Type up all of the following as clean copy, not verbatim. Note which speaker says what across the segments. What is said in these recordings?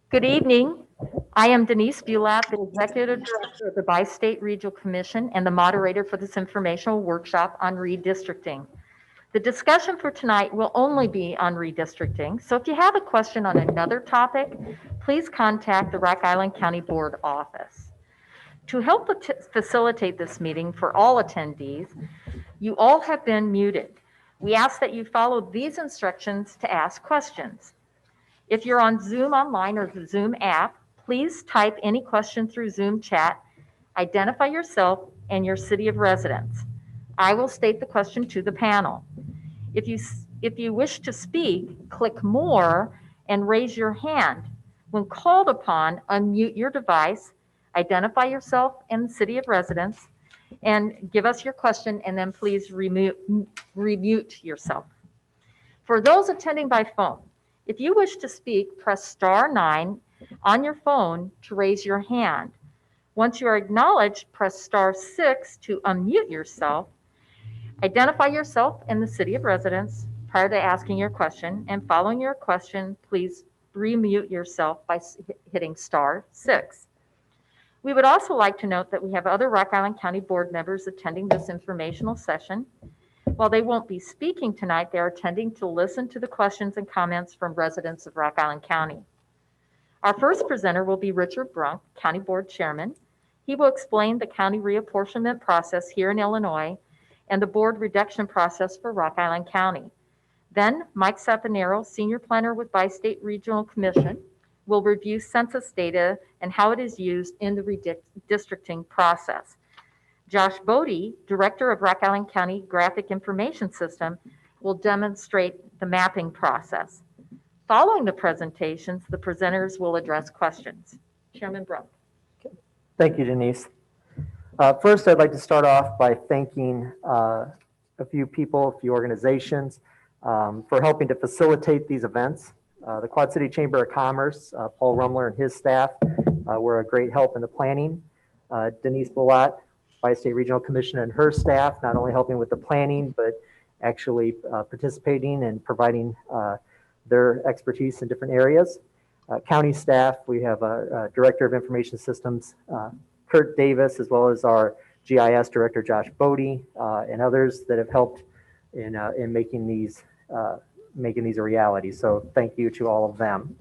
Speaker 1: Good evening. I am Denise Bulat, the Executive Director of the Bi-State Regional Commission and the moderator for this informational workshop on redistricting. The discussion for tonight will only be on redistricting, so if you have a question on another topic, please contact the Rock Island County Board office. To help facilitate this meeting for all attendees, you all have been muted. We ask that you follow these instructions to ask questions. If you're on Zoom online or the Zoom app, please type any question through Zoom chat, identify yourself and your city of residence. I will state the question to the panel. If you wish to speak, click More and raise your hand. When called upon, unmute your device, identify yourself and the city of residence, and give us your question, and then please remute yourself. For those attending by phone, if you wish to speak, press *9 on your phone to raise your hand. Once you are acknowledged, press *6 to unmute yourself. Identify yourself and the city of residence prior to asking your question, and following your question, please remute yourself by hitting *6. We would also like to note that we have other Rock Island County Board members attending this informational session. While they won't be speaking tonight, they are attending to listen to the questions and comments from residents of Rock Island County. Our first presenter will be Richard Brunk, County Board Chairman. He will explain the county reapportionment process here in Illinois and the board reduction process for Rock Island County. Then Mike Saponaro, Senior Planner with Bi-State Regional Commission, will review census data and how it is used in the redistricting process. Josh Bodie, Director of Rock Island County Graphic Information System, will demonstrate the mapping process. Following the presentations, the presenters will address questions. Chairman Brunk.
Speaker 2: Thank you, Denise. First, I'd like to start off by thanking a few people, a few organizations for helping to facilitate these events. The Quad City Chamber of Commerce, Paul Rumler and his staff were a great help in the planning. Denise Bulat, Bi-State Regional Commission, and her staff, not only helping with the planning, but actually participating and providing their expertise in different areas. County staff, we have a Director of Information Systems, Kurt Davis, as well as our GIS Director, Josh Bodie, and others that have helped in making these a reality. So thank you to all of them.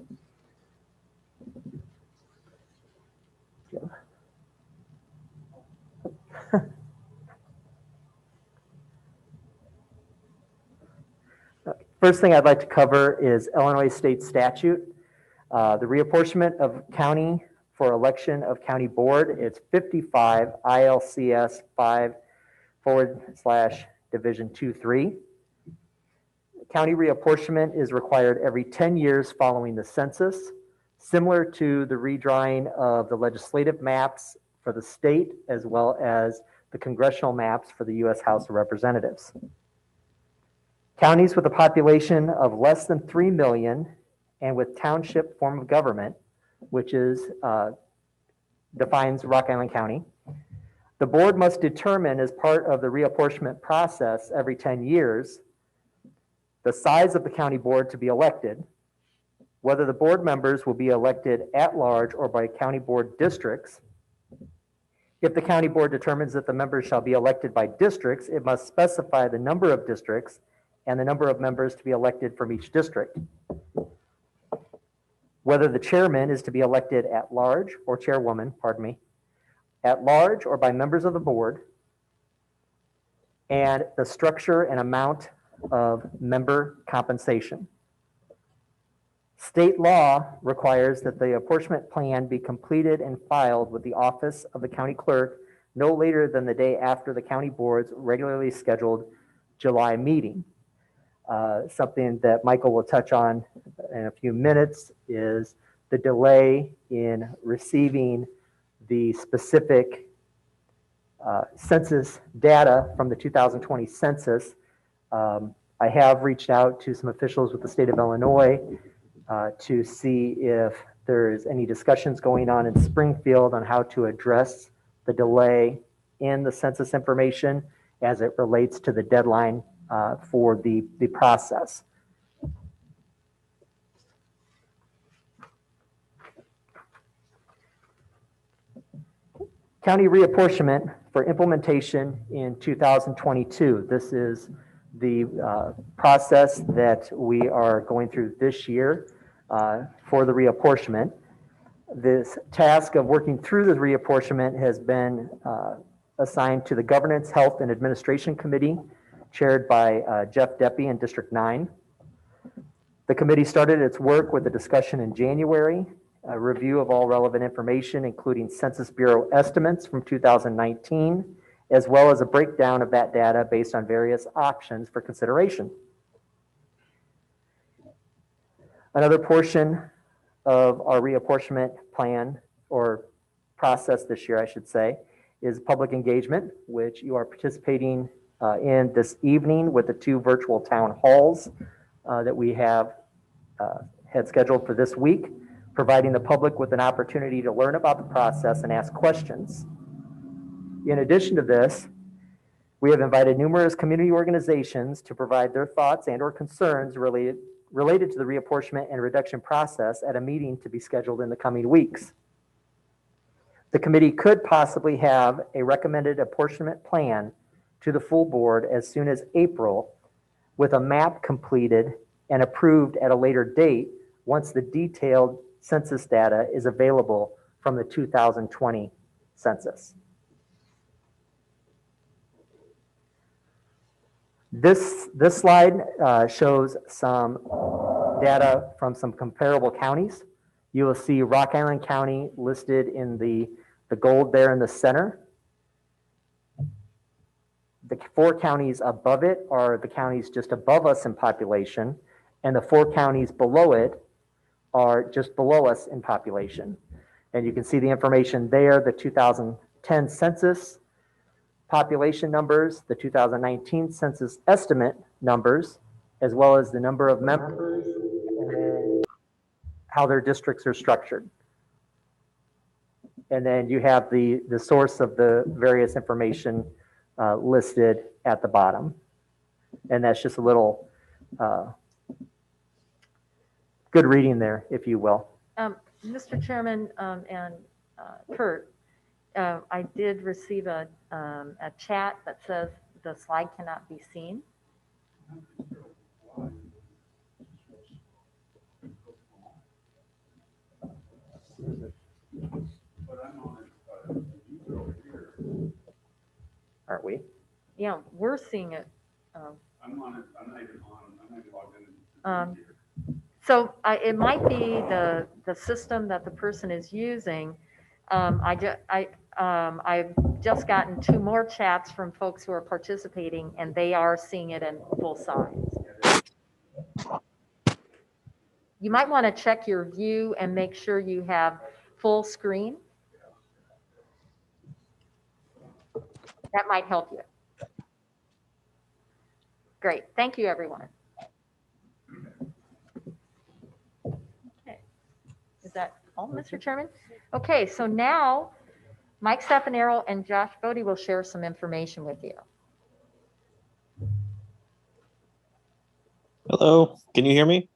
Speaker 2: First thing I'd like to cover is Illinois State Statute. The reapportionment of county for election of county board, it's 55 ILCS 5/Division 2-3. County reapportionment is required every 10 years following the census, similar to the redrawing of the legislative maps for the state, as well as the congressional maps for the U.S. House of Representatives. Counties with a population of less than 3 million and with township form of government, which defines Rock Island County, the board must determine as part of the reapportionment process every 10 years the size of the county board to be elected, whether the board members will be elected at large or by county board districts. If the county board determines that the members shall be elected by districts, it must specify the number of districts and the number of members to be elected from each district. Whether the chairman is to be elected at large, or chairwoman, pardon me, at large or by members of the board, and the structure and amount of member compensation. State law requires that the apportionment plan be completed and filed with the office of the county clerk no later than the day after the county board's regularly scheduled July meeting. Something that Michael will touch on in a few minutes is the delay in receiving the specific census data from the 2020 census. I have reached out to some officials with the state of Illinois to see if there's any discussions going on in Springfield on how to address the delay in the census information as it relates to the deadline for the process. County reapportionment for implementation in 2022. This is the process that we are going through this year for the reapportionment. This task of working through the reapportionment has been assigned to the Governance, Health, and Administration Committee, chaired by Jeff Deppie in District 9. The committee started its work with a discussion in January, a review of all relevant information, including Census Bureau estimates from 2019, as well as a breakdown of that data based on various options for consideration. Another portion of our reapportionment plan, or process this year, I should say, is public engagement, which you are participating in this evening with the 2 virtual town halls that we have had scheduled for this week, providing the public with an opportunity to learn about the process and ask questions. In addition to this, we have invited numerous community organizations to provide their thoughts and or concerns related to the reapportionment and reduction process at a meeting to be scheduled in the coming weeks. The committee could possibly have a recommended apportionment plan to the full board as soon as April, with a map completed and approved at a later date once the detailed census data is available from the 2020 census. This slide shows some data from some comparable counties. You will see Rock Island County listed in the gold there in the center. The 4 counties above it are the counties just above us in population, and the 4 counties below it are just below us in population. And you can see the information there, the 2010 census population numbers, the 2019 census estimate numbers, as well as the number of members and how their districts are structured. And then you have the source of the various information listed at the bottom. And that's just a little good reading there, if you will.
Speaker 1: Mr. Chairman and Kurt, I did receive a chat that says the slide cannot be seen.
Speaker 2: Aren't we?
Speaker 1: Yeah, we're seeing it.
Speaker 3: I'm on it. I'm not even logged in.
Speaker 1: So it might be the system that the person is using. I've just gotten 2 more chats from folks who are participating, and they are seeing it in full size. You might want to check your view and make sure you have full screen. That might help you. Great. Thank you, everyone. Okay. Is that all, Mr. Chairman? Okay, so now Mike Stefanero and Josh Bodie will share some information with you.
Speaker 4: Hello, can you hear me?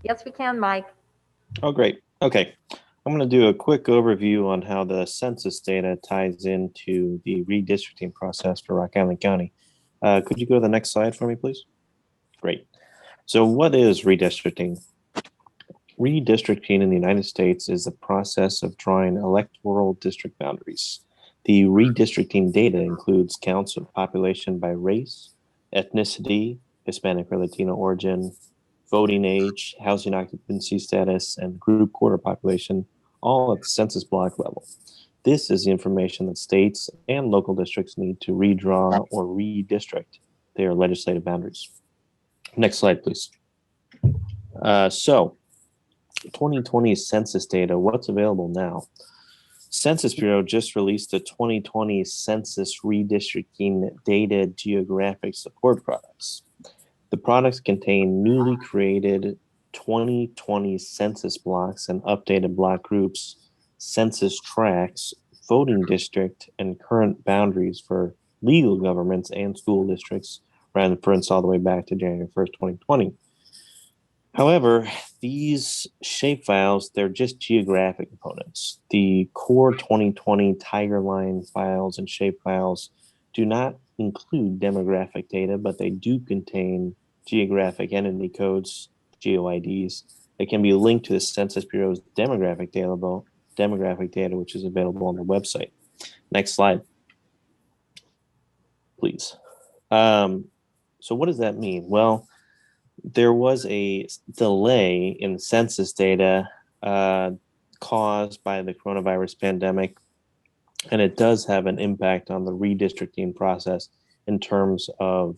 Speaker 1: Yes, we can, Mike.
Speaker 4: Oh, great. Okay. I'm going to do a quick overview on how the census data ties into the redistricting process for Rock Island County. Could you go to the next slide for me, please? Great. So what is redistricting? Redistricting in the United States is the process of drawing electoral district boundaries. The redistricting data includes counts of population by race, ethnicity, Hispanic or Latino origin, voting age, housing occupancy status, and group quarter population, all at the census block level. This is the information that states and local districts need to redraw or redistrict their legislative boundaries. Next slide, please. So 2020 census data, what's available now? Census Bureau just released the 2020 Census Redistricting Data Geographic Support Products. The products contain newly created 2020 census blocks and updated block groups, census tracts, voting district, and current boundaries for legal governments and school districts, reference all the way back to January 1st, 2020. However, these shapefiles, they're just geographic components. The core 2020 Tiger Line files and shapefiles do not include demographic data, but they do contain geographic entity codes, GOIDs, that can be linked to the Census Bureau's demographic data, which is available on their website. Next slide, please. So what does that mean? Well, there was a delay in census data caused by the coronavirus pandemic, and it does have an impact on the redistricting process in terms of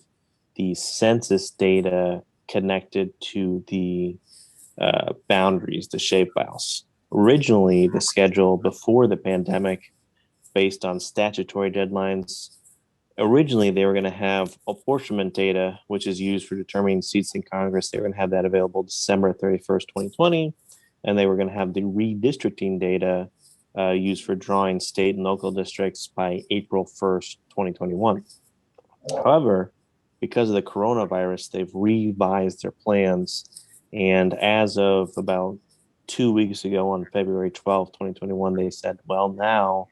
Speaker 4: the census data connected to the boundaries, the shapefiles. Originally, the schedule before the pandemic, based on statutory deadlines, originally they were going to have apportionment data, which is used for determining seats in Congress. They were going to have that available December 31st, 2020. And they were going to have the redistricting data used for drawing state and local districts by April 1st, 2021. However, because of the coronavirus, they've revised their plans. And as of about 2 weeks ago, on February 12th, 2021, they said, well, now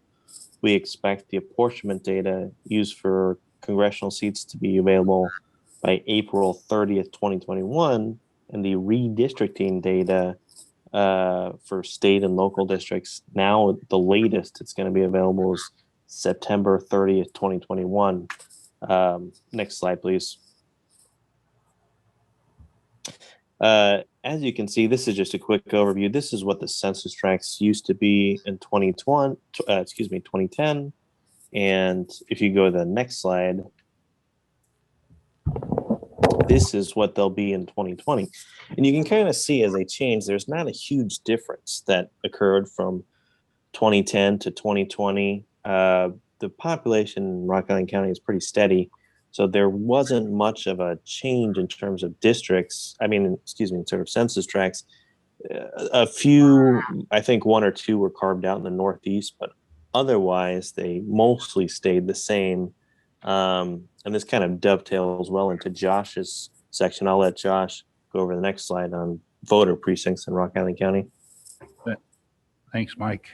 Speaker 4: we expect the apportionment data used for congressional seats to be available by April 30th, 2021, and the redistricting data for state and local districts, now the latest it's going to be available is September 30th, 2021. Next slide, please. As you can see, this is just a quick overview. This is what the census tracts used to be in 2010. And if you go to the next slide, this is what they'll be in 2020. And you can kind of see as they change, there's not a huge difference that occurred from 2010 to 2020. The population in Rock Island County is pretty steady. So there wasn't much of a change in terms of districts. In sort of census tracts. A few, I think one or two were carved out in the Northeast, but otherwise they mostly stayed the same. And this kind of dovetails well into Josh's section. I'll let Josh go over the next slide on voter precincts in Rock Island County.
Speaker 5: Thanks, Mike.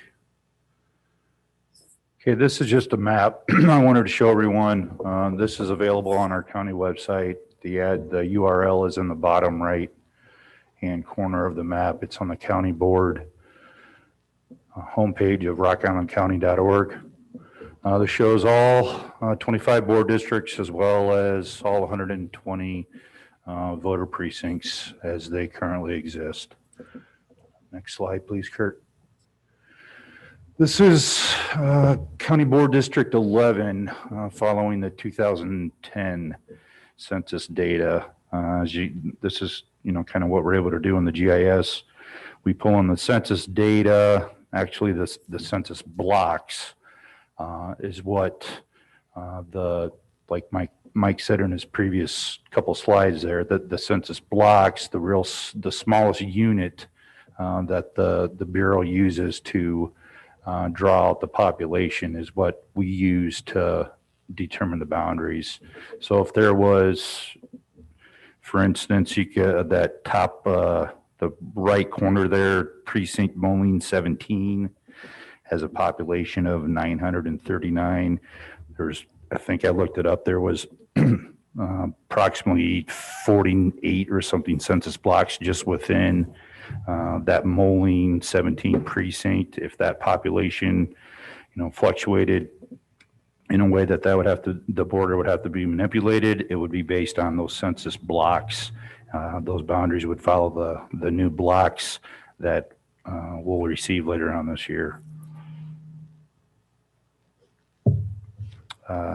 Speaker 5: Okay, this is just a map I wanted to show everyone. This is available on our county website. The URL is in the bottom right hand corner of the map. It's on the county board homepage of rockislandcounty.org. This shows all 25 board districts as well as all 120 voter precincts as they currently exist. Next slide, please, Kurt. This is County Board District 11 following the 2010 census data. This is kind of what we're able to do in the GIS. We pull in the census data. Actually, the census blocks is what like Mike said in his previous couple slides there, that the census blocks, the smallest unit that the Bureau uses to draw out the population is what we use to determine the boundaries. So if there was, for instance, you get that top, the right corner there, precinct Moline 17 has a population of 939. I think I looked it up, there was approximately 48 or something census blocks just within that Moline 17 precinct. If that population, fluctuated in a way that the border would have to be manipulated, it would be based on those census blocks. Those boundaries would follow the new blocks that we'll receive later on this year.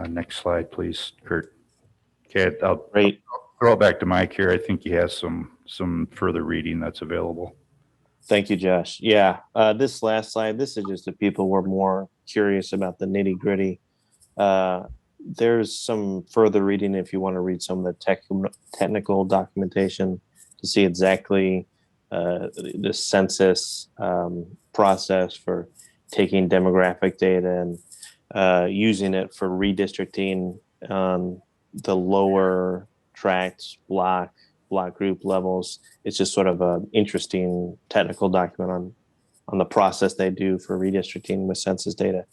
Speaker 5: Next slide, please, Kurt. Okay, I'll throw it back to Mike here. I think he has some further reading that's available.
Speaker 4: Thank you, Josh. Yeah, this last slide, this is just the people who are more curious about the nitty gritty. There's some further reading if you want to read some of the technical documentation to see exactly the census process for taking demographic data and using it for redistricting on the lower tracts, block block group levels. It's just sort of an interesting technical document on the process they do for redistricting with census data.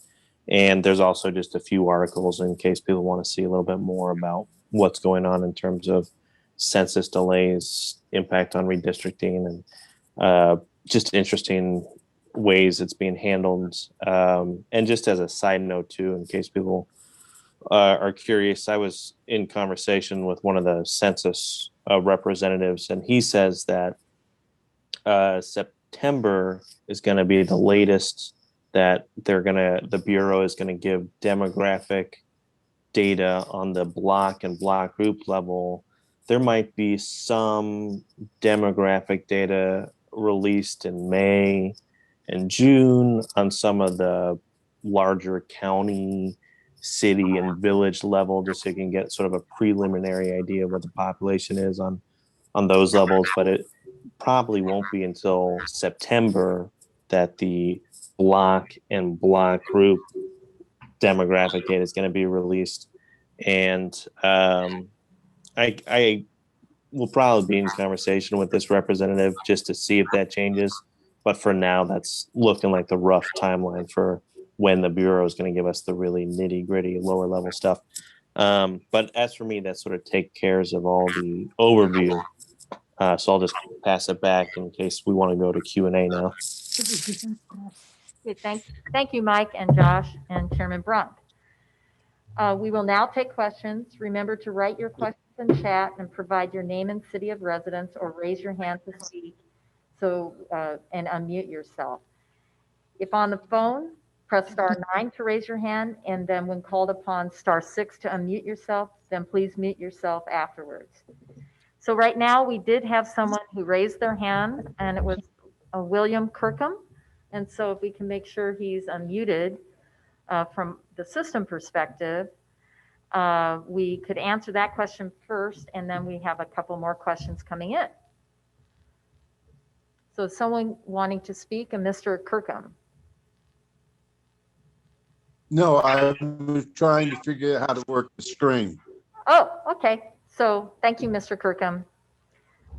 Speaker 4: And there's also just a few articles in case people want to see a little bit more about what's going on in terms of census delays, impact on redistricting, and just interesting ways it's being handled. And just as a side note too, in case people are curious, I was in conversation with one of the census representatives, and he says that September is going to be the latest that the Bureau is going to give demographic data on the block and block group level. There might be some demographic data released in May and June on some of the larger county, city, and village level, just so you can get sort of a preliminary idea of what the population is on those levels. But it probably won't be until September that the block and block group demographic data is going to be released. And I will probably be in conversation with this representative just to see if that changes. But for now, that's looking like the rough timeline for when the Bureau is going to give us the really nitty gritty lower level stuff. But as for me, that sort of take cares of all the overview. So I'll just pass it back in case we want to go to Q&A now.
Speaker 1: Okay, thank you, Mike and Josh and Chairman Brunk. We will now take questions. Remember to write your questions in chat and provide your name and city of residence, or raise your hand to speak and unmute yourself. If on the phone, press *9 to raise your hand, and then when called upon, *6 to unmute yourself, then please mute yourself afterwards. So right now we did have someone who raised their hand, and it was William Kirkham. And so if we can make sure he's unmuted from the system perspective, we could answer that question first, and then we have a couple more questions coming in. So someone wanting to speak, and Mr. Kirkham.
Speaker 6: No, I was trying to figure out how to work the screen.
Speaker 1: Oh, okay. So thank you, Mr. Kirkham.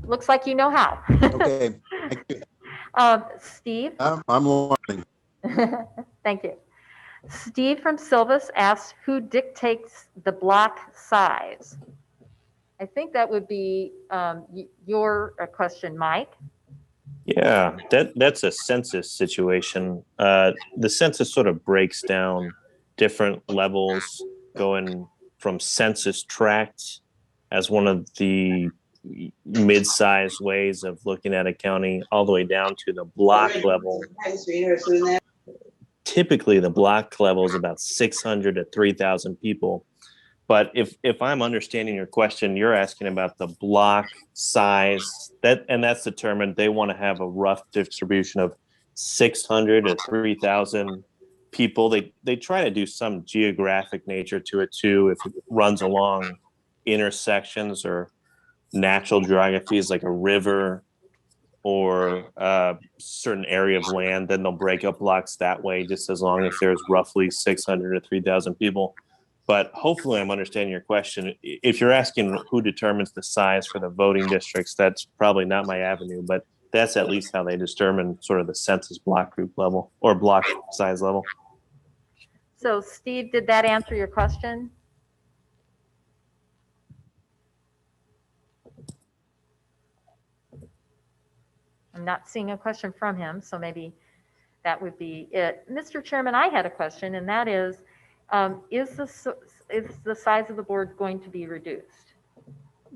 Speaker 1: Looks like you know how.
Speaker 6: Okay, thank you.
Speaker 1: Steve.
Speaker 6: I'm learning.
Speaker 1: Thank you. Steve from Silvis asks, who dictates the block size? I think that would be your question, Mike.
Speaker 4: Yeah, that's a census situation. The census sort of breaks down different levels, going from census tract as one of the mid-sized ways of looking at a county, all the way down to the block level. Typically, the block level is about 600 to 3,000 people. But if I'm understanding your question, you're asking about the block size, and that's determined. They want to have a rough distribution of 600 to 3,000 people. They try to do some geographic nature to it too. If it runs along intersections or natural geographies like a river or a certain area of land, then they'll break up blocks that way, just as long as there's roughly 600 to 3,000 people. But hopefully I'm understanding your question. If you're asking who determines the size for the voting districts, that's probably not my avenue, but that's at least how they determine sort of the census block group level or block size level.
Speaker 1: So Steve, did that answer your question? I'm not seeing a question from him, so maybe that would be it. Mr. Chairman, I had a question, and that is the size of the board going to be reduced?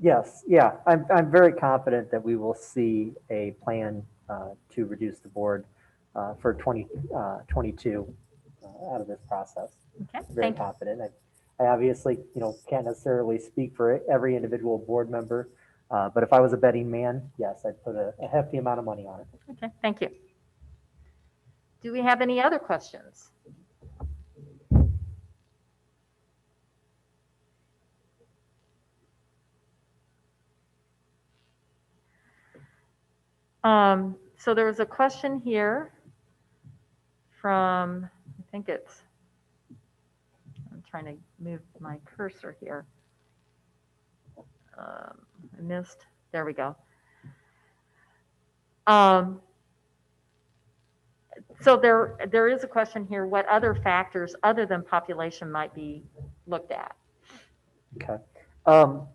Speaker 2: Yes, yeah, I'm very confident that we will see a plan to reduce the board for 2022 out of this process.
Speaker 1: Okay,
Speaker 2: Very
Speaker 1: thank you.
Speaker 2: confident. I obviously, can't necessarily speak for every individual board member, but if I was a betting man, yes, I'd put a hefty amount of money on it.
Speaker 1: Okay, thank you. Do we have any other questions? So there was a question here from, I think it's, I'm trying to move my cursor here. I missed There we go. Um, So there is a question here, what other factors other than population might be looked at?
Speaker 2: Okay. Um,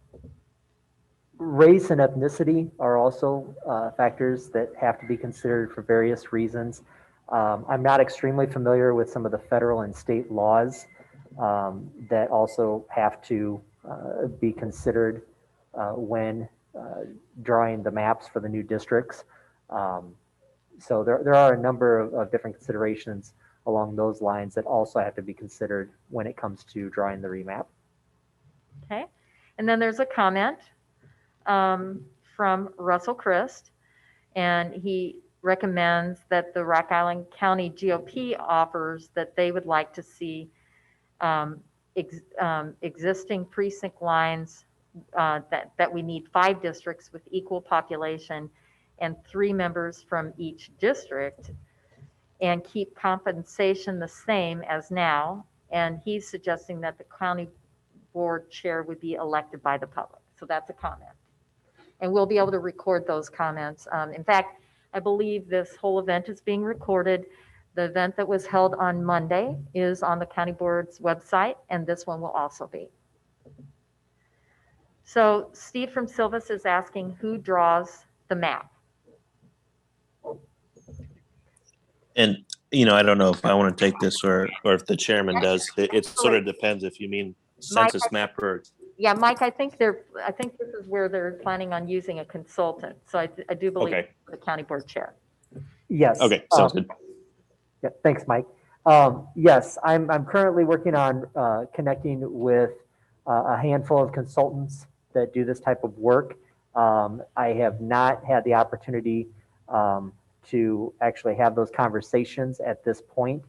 Speaker 2: Race and ethnicity are also factors that have to be considered for various reasons. I'm not extremely familiar with some of the federal and state laws that also have to be considered when drawing the maps for the new districts. So there are a number of different considerations along those lines that also have to be considered when it comes to drawing the remap.
Speaker 1: Okay. And then there's a comment from Russell Christ, and he recommends that the Rock Island County GOP offers that they would like to see existing precinct lines, that we need 5 districts with equal population and 3 members from each district, and keep compensation the same as now. And he's suggesting that the county board chair would be elected by the public. So that's a comment. And we'll be able to record those comments. In fact, I believe this whole event is being recorded. The event that was held on Monday is on the county board's website, and this one will also be. So Steve from Silvis is asking who draws the map.
Speaker 4: And, I don't know if I want to take this or if the chairman does. It sort of depends if you mean census map or.
Speaker 1: Yeah, Mike, I think this is where they're planning on using a consultant. So I do believe
Speaker 4: Okay.
Speaker 1: the county board chair.
Speaker 2: Yes.
Speaker 4: Okay, sounds good.
Speaker 2: Yeah, thanks, Mike. Yes, I'm currently working on connecting with a handful of consultants that do this type of work. I have not had the opportunity to actually have those conversations at this point.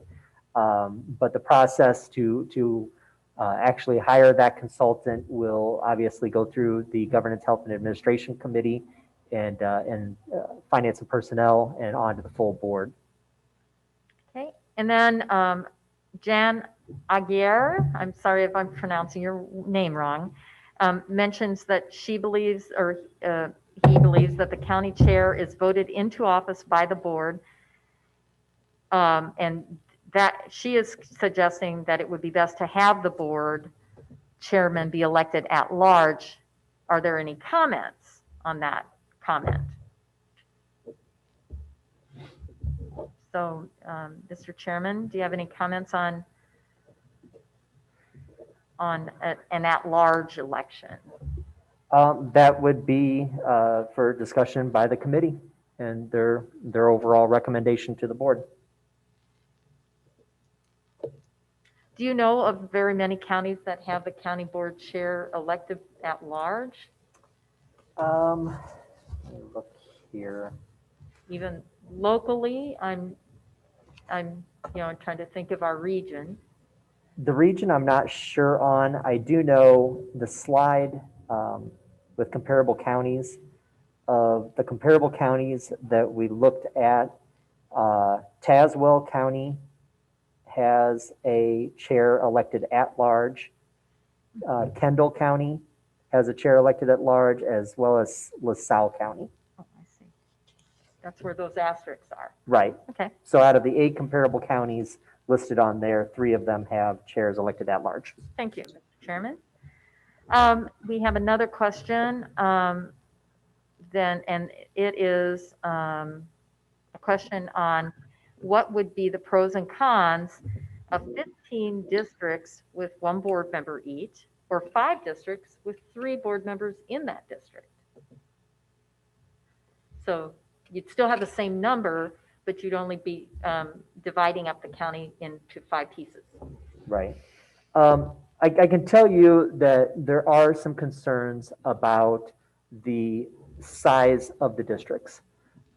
Speaker 2: But the process to actually hire that consultant will obviously go through the Governance, Health, and Administration Committee and Finance and Personnel and on to the full board.
Speaker 1: Okay, and then Jan Aguirre, I'm sorry if I'm pronouncing your name wrong, mentions that she believes, or he believes that the county chair is voted into office by the board, and that she is suggesting that it would be best to have the board chairman be elected at large. Are there any comments on that comment? So, Mr. Chairman, do you have any comments on an at-large election?
Speaker 2: That would be for discussion by the committee and their overall recommendation to the board.
Speaker 1: Do you know of very many counties that have the county board chair elected at large?
Speaker 2: Let me look here.
Speaker 1: Even locally, I'm trying to think of our region.
Speaker 2: The region I'm not sure on. I do know the slide with comparable counties. Of the comparable counties that we looked at, Tazewell County has a chair elected at large. Kendall County has a chair elected at large, as well as LaSalle County.
Speaker 1: Oh, I see. That's where those asterisks are.
Speaker 2: Right.
Speaker 1: Okay.
Speaker 2: So out of the 8 comparable counties listed on there, 3 of them have chairs elected at large.
Speaker 1: Thank you, Mr. Chairman. We have another question, and it is a question on what would be the pros and cons of 15 districts with 1 board member each, or 5 districts with 3 board members in that district. So you'd still have the same number, but you'd only be dividing up the county into 5 pieces.
Speaker 2: Right. I can tell you that there are some concerns about the size of the districts.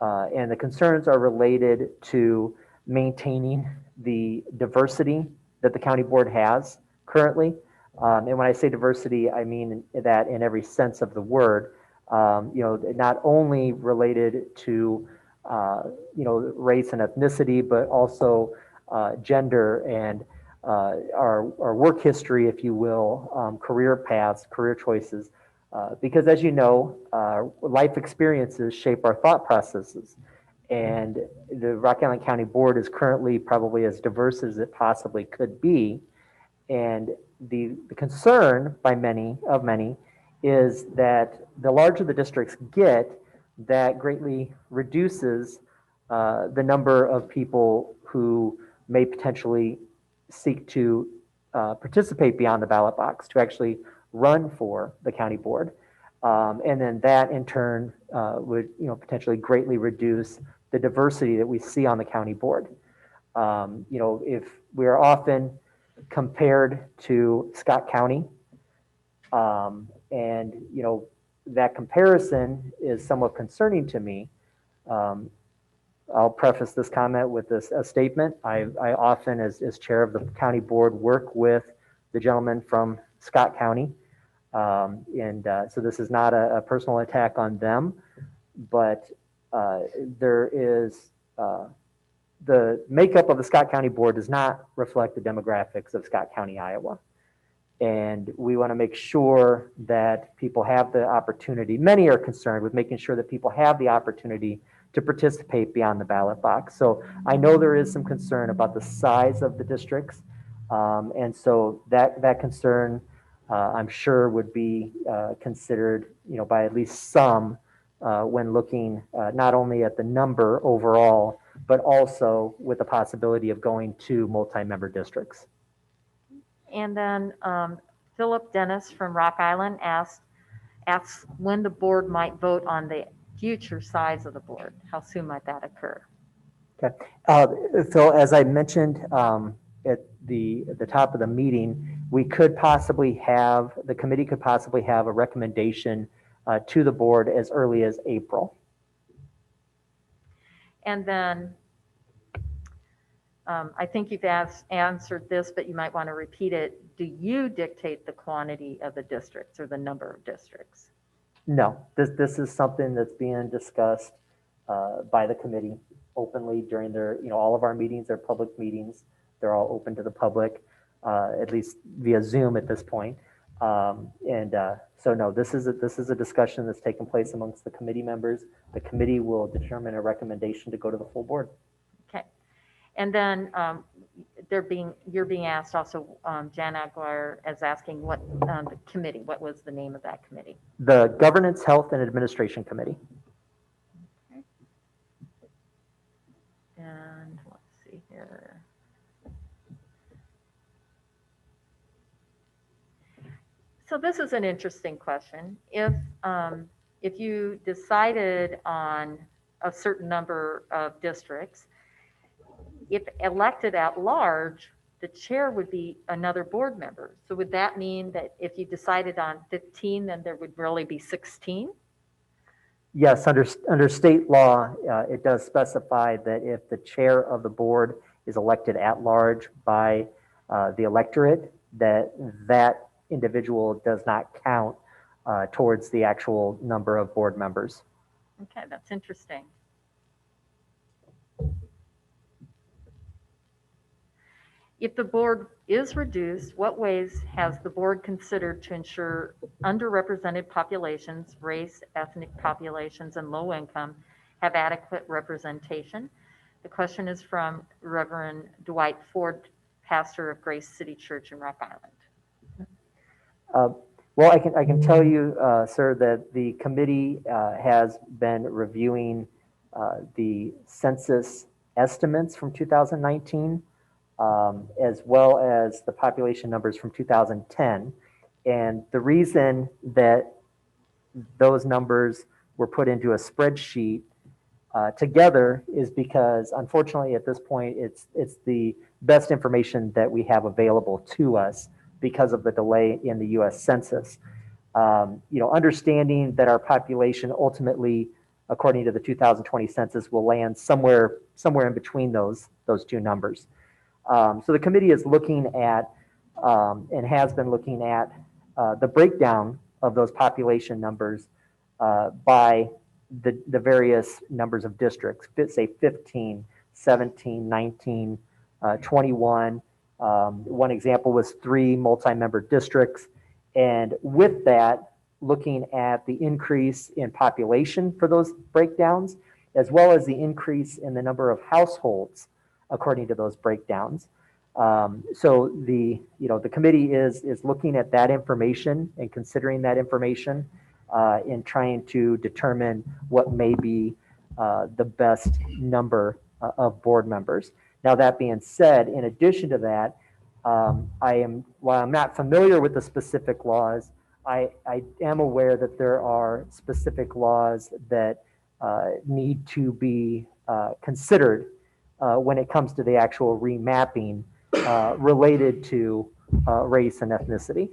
Speaker 2: And the concerns are related to maintaining the diversity that the county board has currently. And when I say diversity, I mean that in every sense of the word. Not only related to, race and ethnicity, but also gender and our work history, if you will, career paths, career choices. Because as you know, life experiences shape our thought processes. And the Rock Island County Board is currently probably as diverse as it possibly could be. And the concern by many is that the larger the districts get, that greatly reduces the number of people who may potentially seek to participate beyond the ballot box to actually run for the county board. And then that in turn would potentially greatly reduce the diversity that we see on the county board. If we are often compared to Scott County, and that comparison is somewhat concerning to me. I'll preface this comment with a statement. I often, as chair of the county board, work with the gentleman from Scott County. So this is not a personal attack on them, but there is the makeup of the Scott County Board does not reflect the demographics of Scott County, Iowa. And we want to make sure that people have the opportunity. Many are concerned with making sure that people have the opportunity to participate beyond the ballot box. So I know there is some concern about the size of the districts. And so that concern, I'm sure, would be considered, by at least some when looking not only at the number overall, but also with the possibility of going to multi-member districts.
Speaker 1: And then Philip Dennis from Rock Island asks when the board might vote on the future size of the board. How soon might that occur?
Speaker 2: Okay. Phil, as I mentioned at the top of the meeting, the committee could possibly have a recommendation to the board as early as April.
Speaker 1: And then I think you've answered this, but you might want to repeat it. Do you dictate the quantity of the districts or the number of districts?
Speaker 2: No, this is something that's being discussed by the committee openly during their, all of our meetings are public meetings. They're all open to the public, at least via Zoom at this point. So no, this is a discussion that's taking place amongst the committee members. The committee will determine a recommendation to go to the full board.
Speaker 1: Okay. And then you're being asked also, Jan Aguirre is asking what the committee, what was the name of that committee?
Speaker 2: The Governance, Health, and Administration Committee.
Speaker 1: Okay. And let's see here. So this is an interesting question. If you decided on a certain number of districts, if elected at large, the chair would be another board member. So would that mean that if you decided on 15, then there would really be 16?
Speaker 2: Yes, under state law, it does specify that if the chair of the board is elected at large by the electorate, that individual does not count towards the actual number of board members.
Speaker 1: Okay, that's interesting. If the board is reduced, what ways has the board considered to ensure underrepresented populations, race, ethnic populations, and low income have adequate representation? The question is from Reverend Dwight Ford, pastor of Grace City Church in Rock Island.
Speaker 2: Well, I can tell you, sir, that the committee has been reviewing the census estimates from 2019. As well as the population numbers from 2010. And the reason that those numbers were put into a spreadsheet together is because, unfortunately, at this point, it's the best information that we have available to us because of the delay in the U.S. Census. Understanding that our population ultimately, according to the 2020 census, will land somewhere in between those two numbers. So the committee is looking at and has been looking at the breakdown of those population numbers by the various numbers of districts, say 15, 17, 19, 21. One example was 3 multi-member districts. And with that, looking at the increase in population for those breakdowns, as well as the increase in the number of households according to those breakdowns. So the committee is looking at that information and considering that information in trying to determine what may be the best number of board members. Now, that being said, in addition to that, while I'm not familiar with the specific laws, I am aware that there are specific laws that need to be considered when it comes to the actual remapping related to race and ethnicity.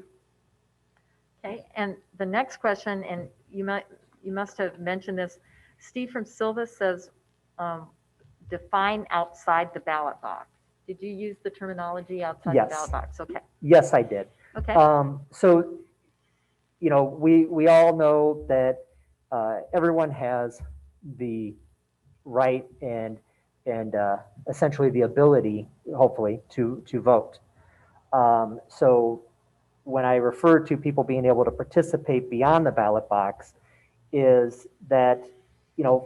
Speaker 1: Okay, and the next question, and you must have mentioned this. Steve from Silva says, define outside the ballot box. Did you use the terminology outside
Speaker 2: Yes.
Speaker 1: the ballot box? Okay.
Speaker 2: Yes, I did.
Speaker 1: Okay.
Speaker 2: So, we all know that everyone has the right and essentially the ability, hopefully, to vote. So when I refer to people being able to participate beyond the ballot box, is that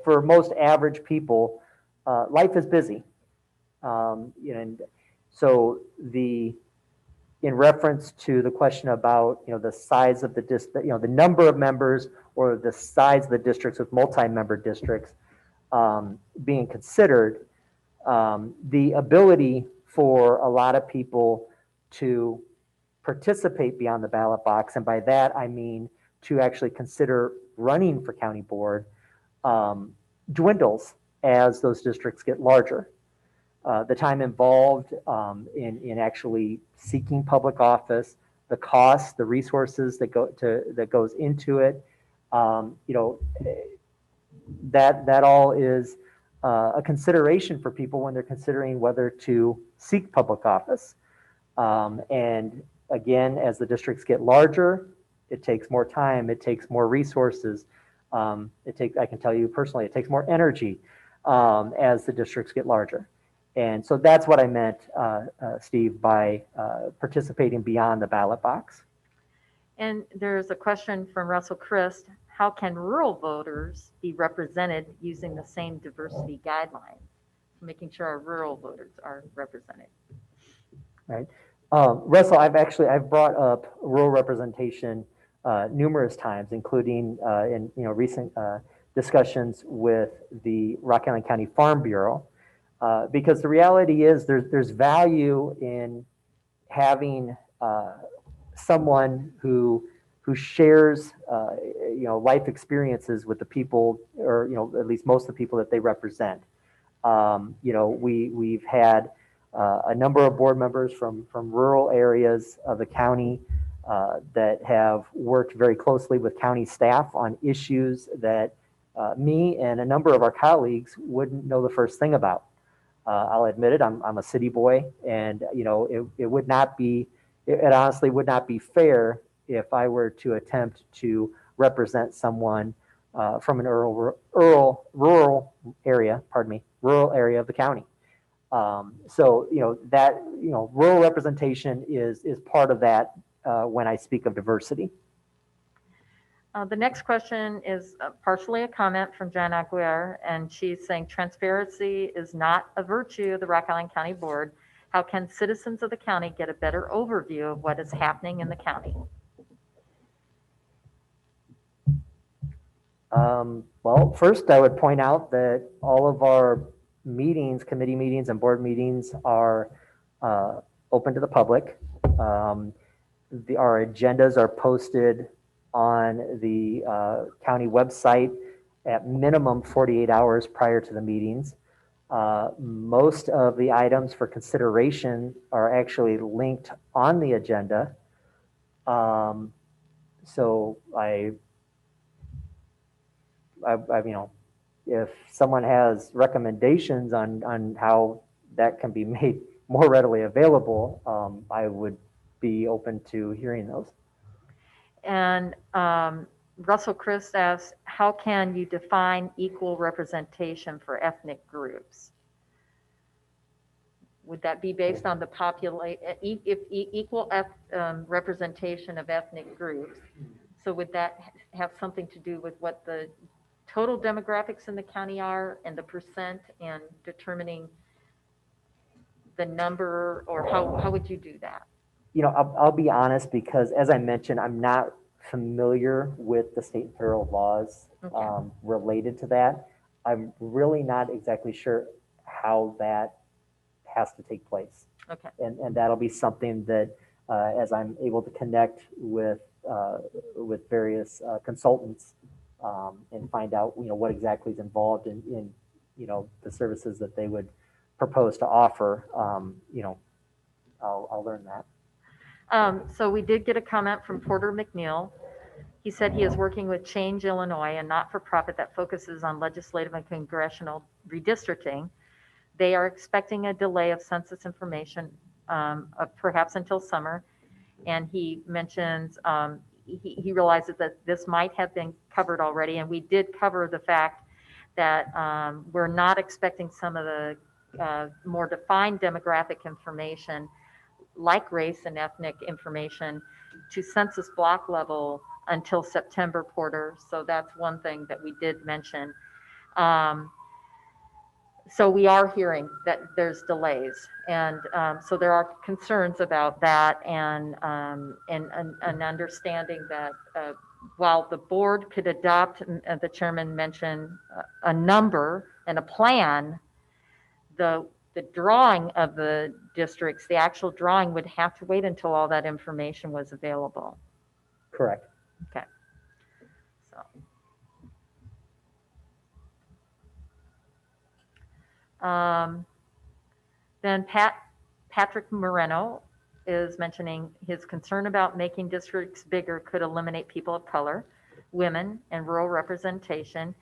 Speaker 2: for most average people, life is busy, and so in reference to the question about the size of the district, the number of members or the size of the districts with multi-member districts being considered, the ability for a lot of people to participate beyond the ballot box, and by that I mean to actually consider running for county board, dwindles as those districts get larger. The time involved in actually seeking public office, the costs, the resources that goes into it, that all is a consideration for people when they're considering whether to seek public office. And again, as the districts get larger, it takes more time, it takes more resources. I can tell you personally, it takes more energy as the districts get larger. And so that's what I meant, Steve, by participating beyond the ballot box.
Speaker 1: And there's a question from Russell Christ. How can rural voters be represented using the same diversity guidelines? Making sure our rural voters are represented.
Speaker 2: Right. Russell, I've brought up rural representation numerous times, including in recent discussions with the Rock Island County Farm Bureau, because the reality is there's value in having someone who shares life experiences with the people, or at least most of the people that they represent. We've had a number of board members from rural areas of the county that have worked very closely with county staff on issues that me and a number of our colleagues wouldn't know the first thing about. I'll admit it, I'm a city boy, and it honestly would not be fair if I were to attempt to represent someone from an rural area of the county. So rural representation is part of that when I speak of diversity.
Speaker 1: The next question is partially a comment from Jan Aguirre, and she's saying transparency is not a virtue of the Rock Island County Board. How can citizens of the county get a better overview of what is happening in the county?
Speaker 2: Well, first I would point out that all of our meetings, committee meetings and board meetings are open to the public. Our agendas are posted on the county website at minimum 48 hours prior to the meetings. Most of the items for consideration are actually linked on the agenda. So if someone has recommendations on how that can be made more readily available, I would be open to hearing those.
Speaker 1: And Russell Christ asks, how can you define equal representation for ethnic groups? Would that be based on the equal representation of ethnic groups? So would that have something to do with what the total demographics in the county are and the percent and determining the number, or how would you do that?
Speaker 2: I'll be honest, because as I mentioned, I'm not familiar with the state and federal laws
Speaker 1: Okay.
Speaker 2: related to that. I'm really not exactly sure how that has to take place.
Speaker 1: Okay.
Speaker 2: And that'll be something that, as I'm able to connect with various consultants and find out, what exactly is involved in the services that they would propose to offer, I'll learn that.
Speaker 1: So we did get a comment from Porter McNeil. He said he is working with Change Illinois, a not-for-profit that focuses on legislative and congressional redistricting. They are expecting a delay of census information, perhaps until summer. And he mentions he realizes that this might have been covered already, and we did cover the fact that we're not expecting some of the more defined demographic information, like race and ethnic information, to census block level until September, Porter. So that's one thing that we did mention. So we are hearing that there's delays, and so there are concerns about that, and an understanding that while the board could adopt, the chairman mentioned, a number and a plan, the drawing of the districts, the actual drawing, would have to wait until all that information was available.
Speaker 2: Correct.
Speaker 1: Okay. So. Then Patrick Moreno is mentioning his concern about making districts bigger could eliminate people of color, women, and rural representation.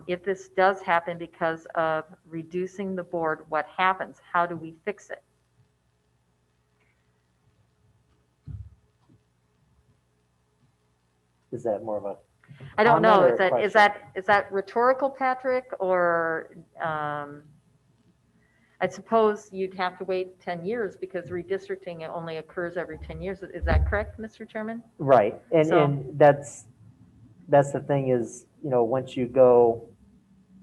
Speaker 1: If this does happen because of reducing the board, what happens? How do we fix it?
Speaker 2: Is that more of a
Speaker 1: I don't know.
Speaker 2: comment or a question?
Speaker 1: Is that rhetorical, Patrick, or I suppose you'd have to wait 10 years because redistricting only occurs every 10 years. Is that correct, Mr. Chairman?
Speaker 2: Right. And,
Speaker 1: So-
Speaker 2: and that's the thing is, once you go,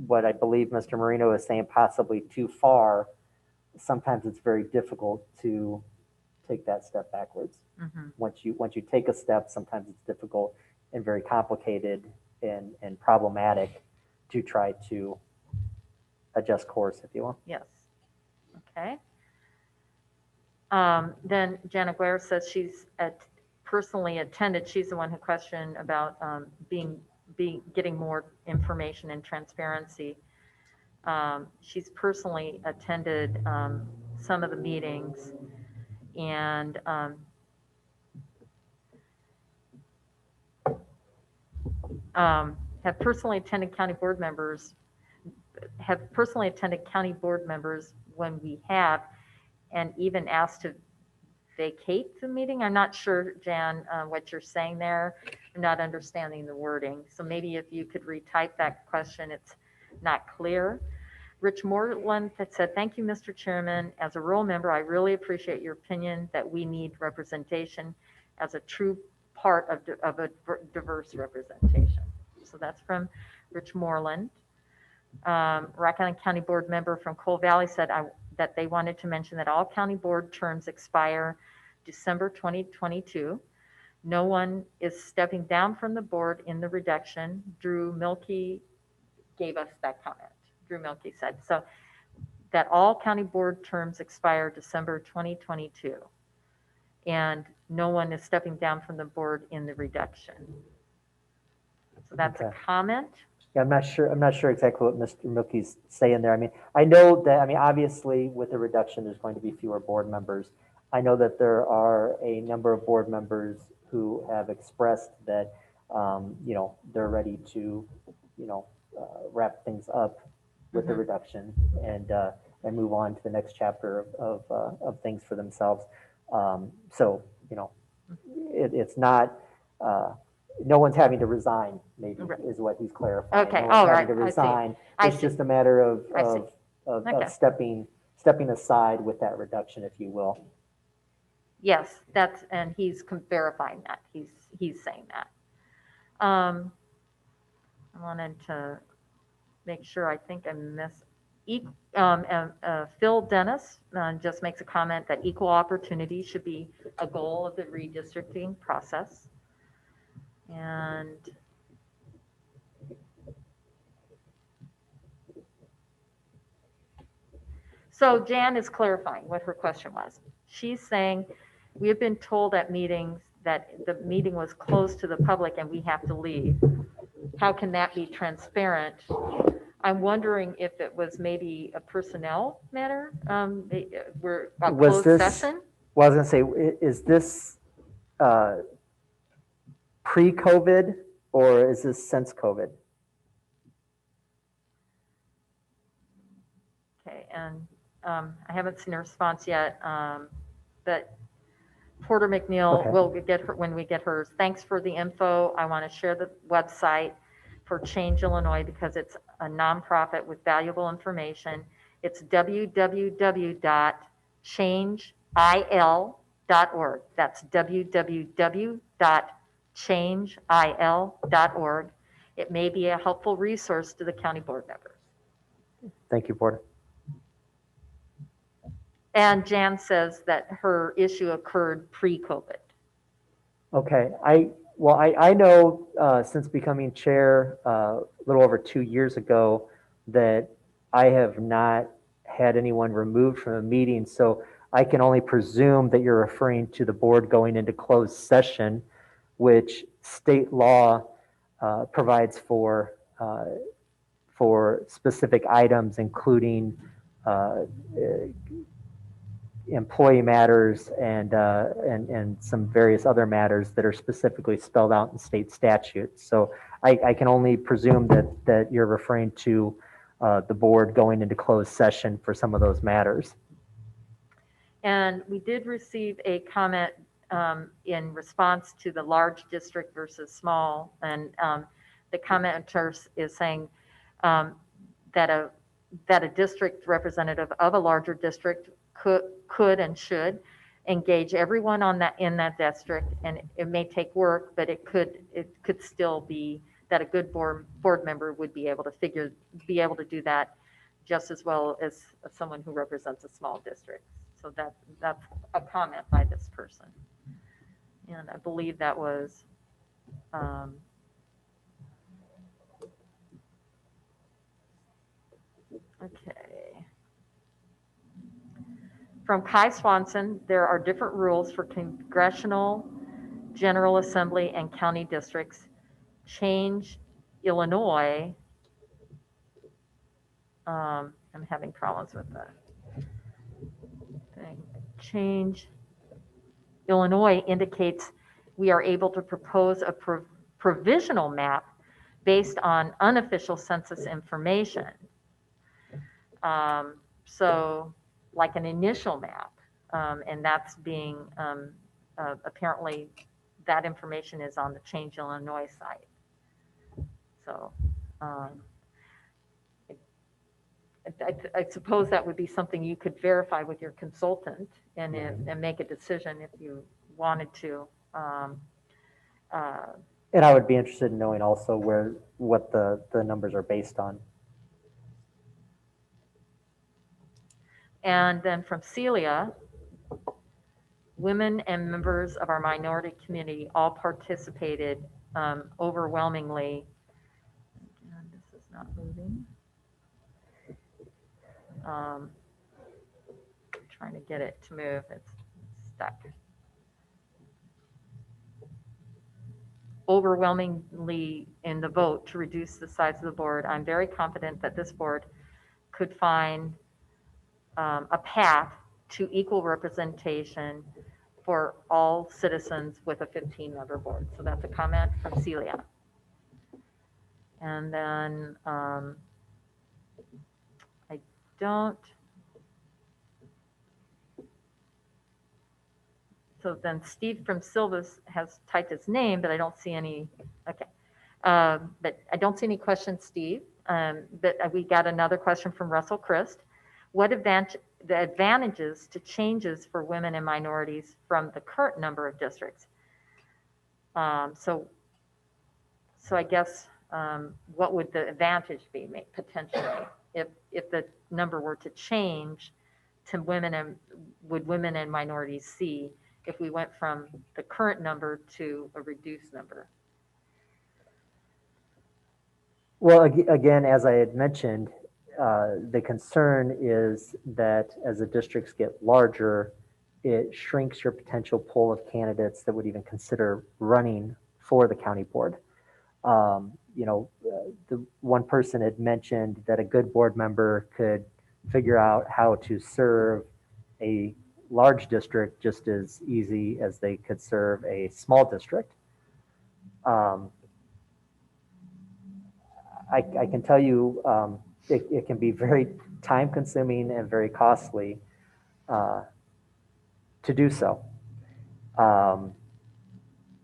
Speaker 2: what I believe Mr. Marino is saying, possibly too far, sometimes it's very difficult to take that step backwards.
Speaker 1: Mhm.
Speaker 2: Once you take a step, sometimes it's difficult and very complicated and problematic to try to adjust course, if you will.
Speaker 1: Yes. Okay. Then Janet Guerre says she's personally attended. She's the one who questioned about getting more information and transparency. She's personally attended some of the meetings, and have personally attended county board members when we have, and even asked to vacate the meeting. I'm not sure, Jan, what you're saying there. I'm not understanding the wording. So maybe if you could retype that question, it's not clear. Rich Moreland that said, thank you, Mr. Chairman. As a rural member, I really appreciate your opinion that we need representation as a true part of a diverse representation. So that's from Rich Moreland. Rock Island County Board member from Cole Valley said that they wanted to mention that all county board terms expire December 2022. No one is stepping down from the board in the reduction. Drew Milkey gave us that comment. Drew Milkey said so, that all county board terms expire December 2022, and no one is stepping down from the board in the reduction. So that's
Speaker 2: Okay.
Speaker 1: a comment.
Speaker 2: Yeah, I'm not sure exactly what Mr. Milky's saying there. I mean, I know that, obviously with the reduction, there's going to be fewer board members. I know that there are a number of board members who have expressed that, they're ready to, wrap things up with the reduction and move on to the next chapter of things for themselves. So, it's not, no one's having to resign, maybe,
Speaker 1: Right.
Speaker 2: is what he's clarifying.
Speaker 1: Okay.
Speaker 2: No one's
Speaker 1: All
Speaker 2: having
Speaker 1: right.
Speaker 2: to
Speaker 1: I see.
Speaker 2: resign.
Speaker 1: I
Speaker 2: It's
Speaker 1: see.
Speaker 2: just a matter
Speaker 1: I see.
Speaker 2: of
Speaker 1: Okay.
Speaker 2: stepping aside with that reduction, if you will.
Speaker 1: Yes, and he's verifying that. He's he's saying that. I wanted to make sure, I think I missed, Phil Dennis just makes a comment that equal opportunity should be a goal of the redistricting process. And so Jan is clarifying what her question was. She's saying, we have been told at meetings that the meeting was closed to the public and we have to leave. How can that be transparent? I'm wondering if it was maybe a personnel matter, we're a
Speaker 2: Was
Speaker 1: closed
Speaker 2: this-
Speaker 1: session?
Speaker 2: Well, I was going to say, is this pre-COVID or is this since COVID?
Speaker 1: Okay, and I haven't seen a response yet, but Porter McNeil
Speaker 2: Okay.
Speaker 1: will get her when we get hers. Thanks for the info. I want to share the website for Change Illinois because it's a nonprofit with valuable information. It's www.changeil.org. That's www.changeil.org. It may be a helpful resource to the county board members.
Speaker 2: Thank you, Porter.
Speaker 1: And Jan says that her issue occurred pre-COVID.
Speaker 2: Okay, I know since becoming chair a little over 2 years ago that I have not had anyone removed from a meeting, so I can only presume that you're referring to the board going into closed session, which state law provides for specific items, including employee matters and some various other matters that are specifically spelled out in state statutes. So I can only presume that you're referring to the board going into closed session for some of those matters.
Speaker 1: And we did receive a comment in response to the large district versus small. And the commenter is saying that a district representative of a larger district could and should engage everyone in that district, and it may take work, but it could still be that a good board member would be able to do that just as well as someone who represents a small district. So that's a comment by this person, and I believe that was okay. From Kai Swanson, there are different rules for congressional, general assembly, and county districts. Change Illinois. I'm having problems with the thing. Change Illinois indicates we are able to propose a provisional map based on unofficial census information. So like an initial map, and that's being, apparently that information is on the Change Illinois site. So I suppose that would be something you could verify with your consultant and make a decision if you wanted to.
Speaker 2: And I would be interested in knowing also what the numbers are based on.
Speaker 1: And then from Celia, women and members of our minority community all participated overwhelmingly. And this is not moving. Trying to get it to move, it's stuck. Overwhelmingly in the vote to reduce the size of the board. I'm very confident that this board could find a path to equal representation for all citizens with a 15-member board. So that's a comment from Celia. And then I don't. So then Steve from Silvas has typed his name, but I don't see any. Okay. But I don't see any questions, Steve. But we got another question from Russell Christ. What the advantages to changes for women and minorities from the current number of districts? So I guess, what would the advantage be potentially if the number were to change to would women and minorities see if we went from the current number to a reduced number?
Speaker 2: Well, again, as I had mentioned, the concern is that as the districts get larger, it shrinks your potential pool of candidates that would even consider running for the county board. The one person had mentioned that a good board member could figure out how to serve a large district just as easy as they could serve a small district. I can tell you it can be very time consuming and very costly to do so.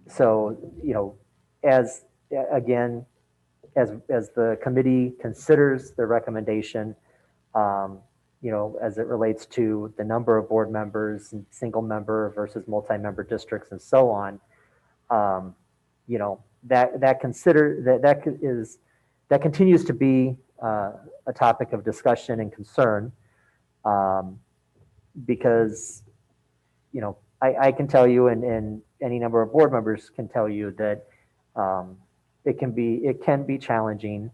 Speaker 2: So, as again, as the committee considers the recommendation, as it relates to the number of board members and single member versus multi-member districts and so on, that continues to be a topic of discussion and concern, because I can tell you, and any number of board members can tell you that it can be challenging,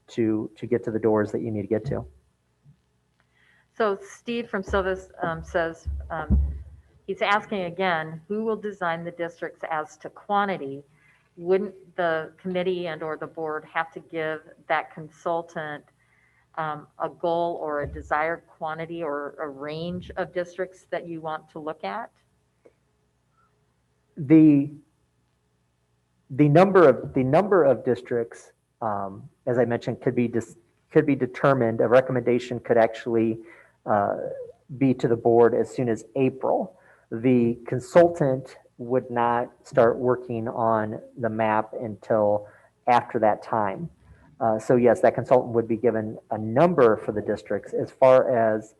Speaker 2: to get to the doors that you need to get to.
Speaker 1: So Steve from Silvis says, he's asking again, who will design the districts as to quantity? Wouldn't the committee and or the board have to give that consultant a goal or a desired quantity or a range of districts that you want to look at?
Speaker 2: The number of districts, as I mentioned, could be determined. A recommendation could actually be to the board as soon as April. The consultant would not start working on the map until after that time. So yes, that consultant would be given a number for the districts. As far as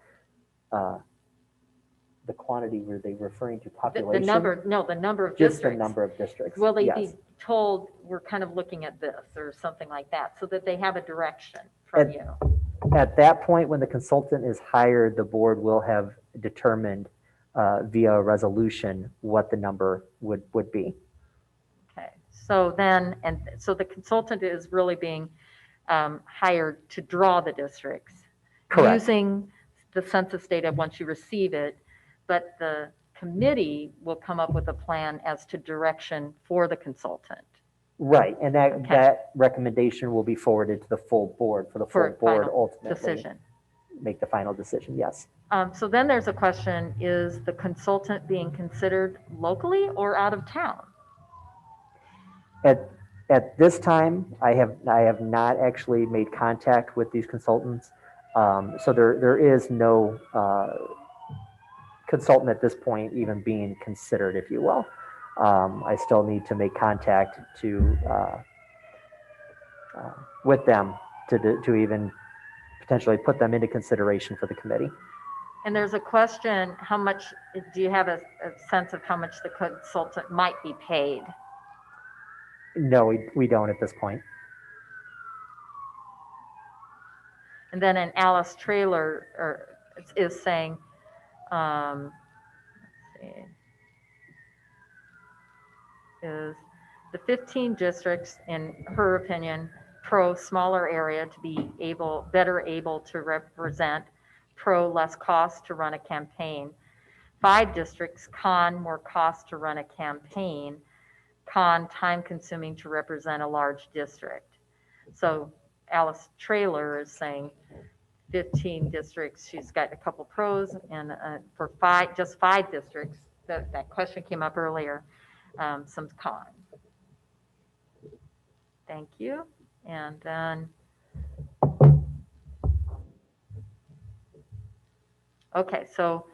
Speaker 2: the quantity, were they referring to population?
Speaker 1: The number of
Speaker 2: Just
Speaker 1: districts.
Speaker 2: the number of districts.
Speaker 1: Will they
Speaker 2: yes.
Speaker 1: be told, we're kind of looking at this or something like that, so that they have a direction from you?
Speaker 2: At that point, when the consultant is hired, the board will have determined via a resolution what the number would be.
Speaker 1: Okay, so the consultant is really being hired to draw the districts.
Speaker 2: Correct.
Speaker 1: Using the census data once you receive it, but the committee will come up with a plan as to direction for the consultant.
Speaker 2: Right, and that,
Speaker 1: Okay.
Speaker 2: that recommendation will be forwarded to the full board for the full board
Speaker 1: final
Speaker 2: ultimately
Speaker 1: decision.
Speaker 2: make the final decision, yes.
Speaker 1: So then there's a question, is the consultant being considered locally or out of town?
Speaker 2: At this time, I have not actually made contact with these consultants. So there is no consultant at this point even being considered, if you will. I still need to make contact with them to even potentially put them into consideration for the committee.
Speaker 1: And there's a question, how much, do you have a sense of how much the consultant might be paid?
Speaker 2: No, we don't at this point.
Speaker 1: And then an Alice Trailer is saying, let's see, is the 15 districts, in her opinion, pro smaller area to be better able to represent, pro less cost to run a campaign. 5 districts, con more cost to run a campaign, con time consuming to represent a large district. So Alice Trailer is saying 15 districts, she's got a couple pros, and for just 5 districts, that question came up earlier, some con. Thank you. And then, okay, so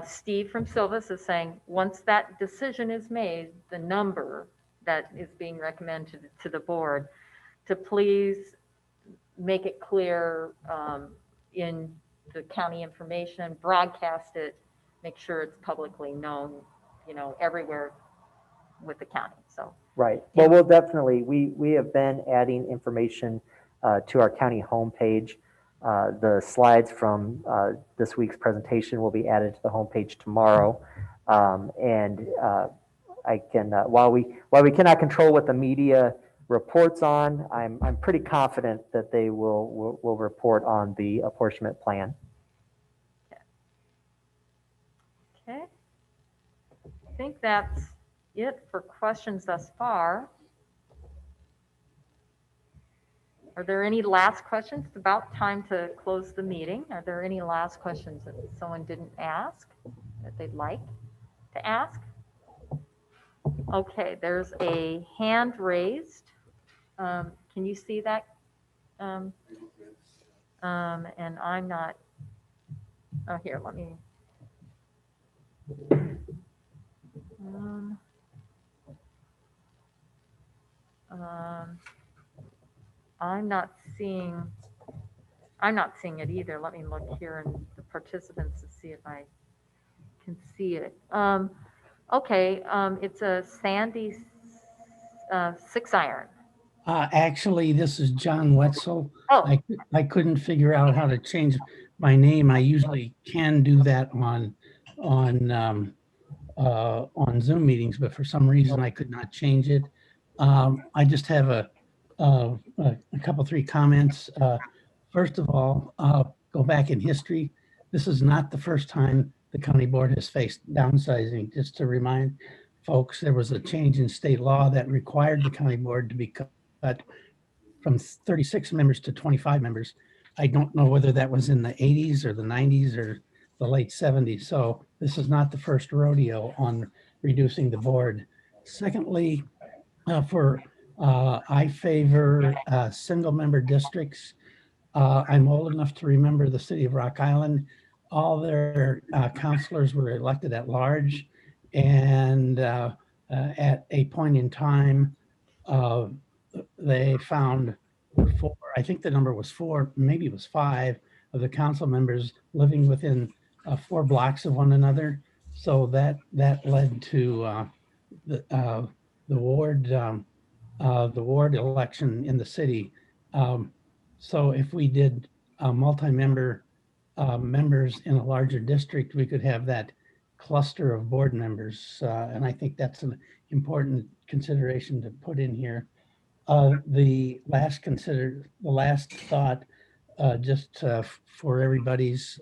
Speaker 1: Steve from Silvis is saying, once that decision is made, the number that is being recommended to the board, to please make it clear in the county information, broadcast it, make sure it's publicly known everywhere with the county, so.
Speaker 2: Right. Well, we'll definitely, we have been adding information to our county homepage. The slides from this week's presentation will be added to the homepage tomorrow. And I can, while we cannot control what the media reports on, I'm pretty confident that they will report on the apportionment plan.
Speaker 1: Okay. I think that's it for questions thus far. Are there any last questions? It's about time to close the meeting. Are there any last questions that someone didn't ask that they'd like to ask? Okay, there's a hand raised. Can you see that? And I'm not, oh, here, let me. I'm not seeing it either. Let me look here in the participants to see if I can see it. Okay, it's a Sandy 6-iron.
Speaker 7: Actually, this is John Wetzel.
Speaker 1: Oh,
Speaker 7: I couldn't figure out how to change my name. I usually can do that on Zoom meetings, but for some reason I could not change it. I just have a couple, 3 comments. First of all, go back in history. This is not the first time the county board has faced downsizing. Just to remind folks, there was a change in state law that required the county board to be cut from 36 members to 25 members. I don't know whether that was in the 80s or the 90s or the late 70s. So this is not the first rodeo on reducing the board. Secondly, I favor single member districts. I'm old enough to remember the city of Rock Island. All their councilors were elected at large. And at a point in time, they found 4, I think the number was 4, maybe it was 5 of the council members living within 4 blocks of one another. So that led to the ward election in the city. So if we did multi-member members in a larger district, we could have that cluster of board members. And I think that's an important consideration to put in here. The last thought, just for everybody's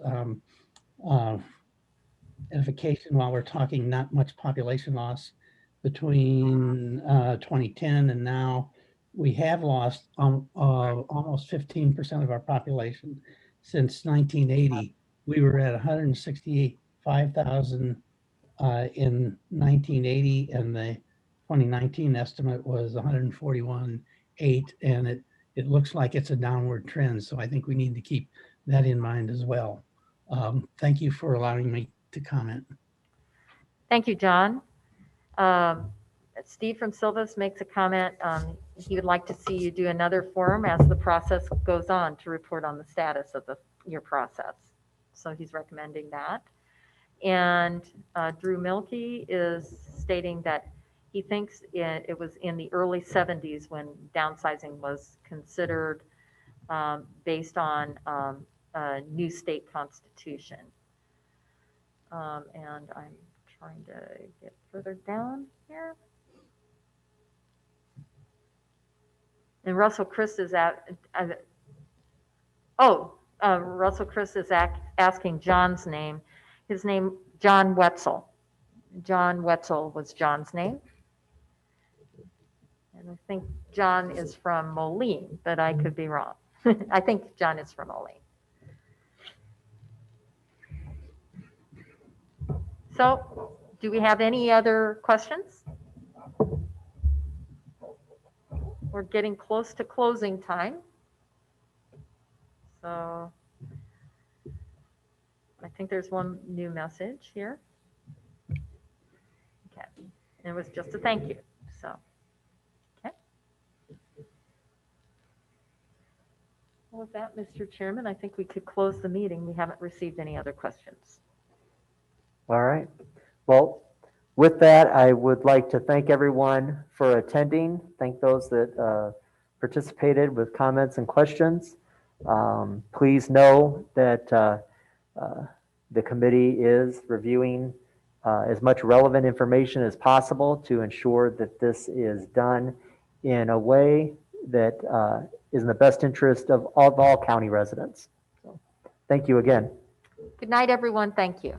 Speaker 7: edification, while we're talking not much population loss between 2010 and now, we have lost almost 15% of our population since 1980. We were at 165,000 in 1980, and the 2019 estimate was 141.8, and it looks like it's a downward trend. So I think we need to keep that in mind as well. Thank you for allowing me to comment.
Speaker 1: thank you, John. Steve from Silvas makes a comment. He would like to see you do another forum as the process goes on to report on the status of your process. So he's recommending that. And Drew Milkey is stating that he thinks it was in the early 70s when downsizing was considered based on a new state constitution. And I'm trying to get further down here. And Russell Chris is Russell Chris is asking John's name. His name, John Wetzel. John Wetzel was John's name. And I think John is from Moline, but I could be wrong. I think John is from Moline. So, do we have any other questions? We're getting close to closing time. So, I think there's one new message here. Okay, and it was just a thank you, so, okay. Well, with that, Mr. Chairman, I think we could close the meeting. We haven't received any other questions.
Speaker 2: All right. Well, With that, I would like to thank everyone for attending. Thank those that participated with comments and questions. Please know that the committee is reviewing as much relevant information as possible to ensure that this is done in a way that is in the best interest of all county residents. So, thank you again.
Speaker 1: Good night, everyone. Thank you.